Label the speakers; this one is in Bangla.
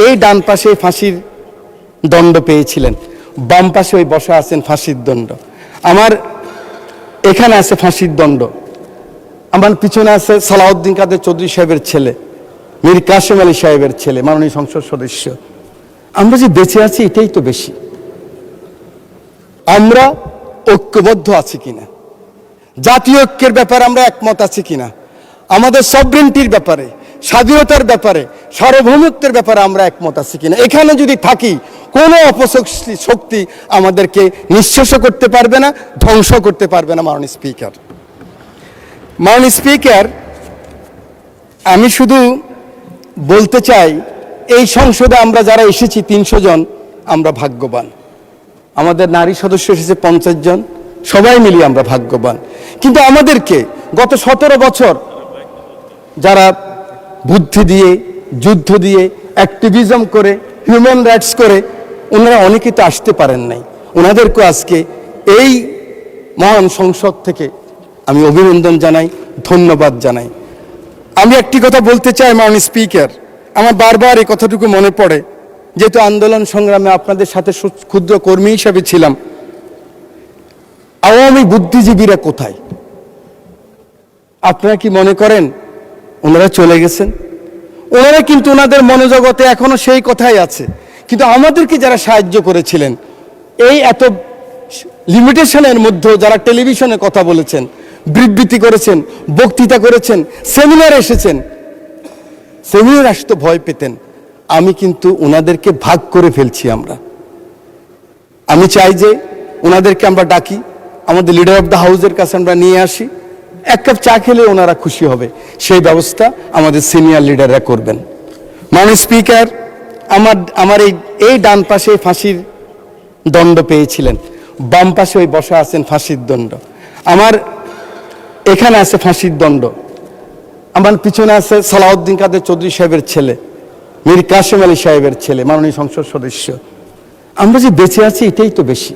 Speaker 1: এই ডান পাশে ফাঁসির দণ্ড পেয়েছিলেন, বাম পাশে ওই বসা আছেন ফাঁসির দণ্ড। আমার এখানে আছে ফাঁসির দণ্ড, আমার পিছনে আছে সালাউদ্দিন কাদের চৌধুরী সাহেবের ছেলে, মীর কাসেম আলী সাহেবের ছেলে, মাননীয় সংসদ সদস্য। আমরা যে বেঁচে আছি এটাই তো বেশি। আমরা ঐক্যবদ্ধ আছি কিনা, জাতীয় ঐক্যের ব্যাপারে আমরা একমত আছি কিনা, আমাদের সভরেন্টির ব্যাপারে, স্বাধীনতার ব্যাপারে, সার্বভৌমত্বের ব্যাপারে আমরা একমত আছি কিনা। এখানে যদি থাকি কোনো অপশক্তি আমাদেরকে নিঃশেষ করতে পারবে না, ধ্বংস করতে পারবে না। মাননীয় স্পিকার, আমি শুধু বলতে চাই, এই সংসদে আমরা যারা এসেছি 300 জন আমরা ভাগ্যবান। আমাদের নারী সদস্য এসেছে 50 জন, সবাই মিলিয়ে আমরা ভাগ্যবান। কিন্তু আমাদেরকে গত 17 বছর যারা বুদ্ধি দিয়ে, যুদ্ধ দিয়ে, অ্যাক্টিভিজম করে, হিউম্যান রাইটস করে, ওনারা অনেকে তো আসতে পারেন নাই। ওনাদেরকে আজকে এই মহান সংসদ থেকে আমি অভিনন্দন জানাই, ধন্যবাদ জানাই। আমি একটি কথা বলতে চাই মাননীয় স্পিকার, আমার বারবার এই কথাটুকু মনে পড়ে, যেহেতু আন্দোলন সংগ্রামে আপনাদের সাথে ক্ষুদ্র কর্মী হিসাবে ছিলাম। আওয়ামী বুদ্ধিজীবীরা কোথায়? আপনারা কি মনে করেন ওনারা চলে গেছেন? ওনারা কিন্তু ওনাদের মনোজগতে এখনো সেই কথাই আছে। কিন্তু আমাদেরকে যারা সাহায্য করেছিলেন, এই এত লিমিটেশনের মধ্যেও যারা টেলিভিশনে কথা বলেছেন, বিবৃতি করেছেন, বক্তৃতা করেছেন, সেমিনার এসেছেন, সেমিনার আসতে ভয় পেতেন, আমি কিন্তু ওনাদেরকে ভাগ করে ফেলছি। আমি চাই যে ওনাদেরকে আমরা ডাকি, আমাদের লিডার অফ দ্য হাউসের কাছে আমরা নিয়ে আসি, এক কাপ চা খেলে ওনারা খুশি হবে, সেই ব্যবস্থা আমাদের সিনিয়র লিডাররা করবেন। মাননীয় স্পিকার, আমার এই ডান পাশে ফাঁসির দণ্ড পেয়েছিলেন, বাম পাশে ওই বসা আছেন ফাঁসির দণ্ড। আমার এখানে আছে ফাঁসির দণ্ড, আমার পিছনে আছে সালাউদ্দিন কাদের চৌধুরী সাহেবের ছেলে, মীর কাসেম আলী সাহেবের ছেলে, মাননীয় সংসদ সদস্য। আমরা যে বেঁচে আছি এটাই তো বেশি।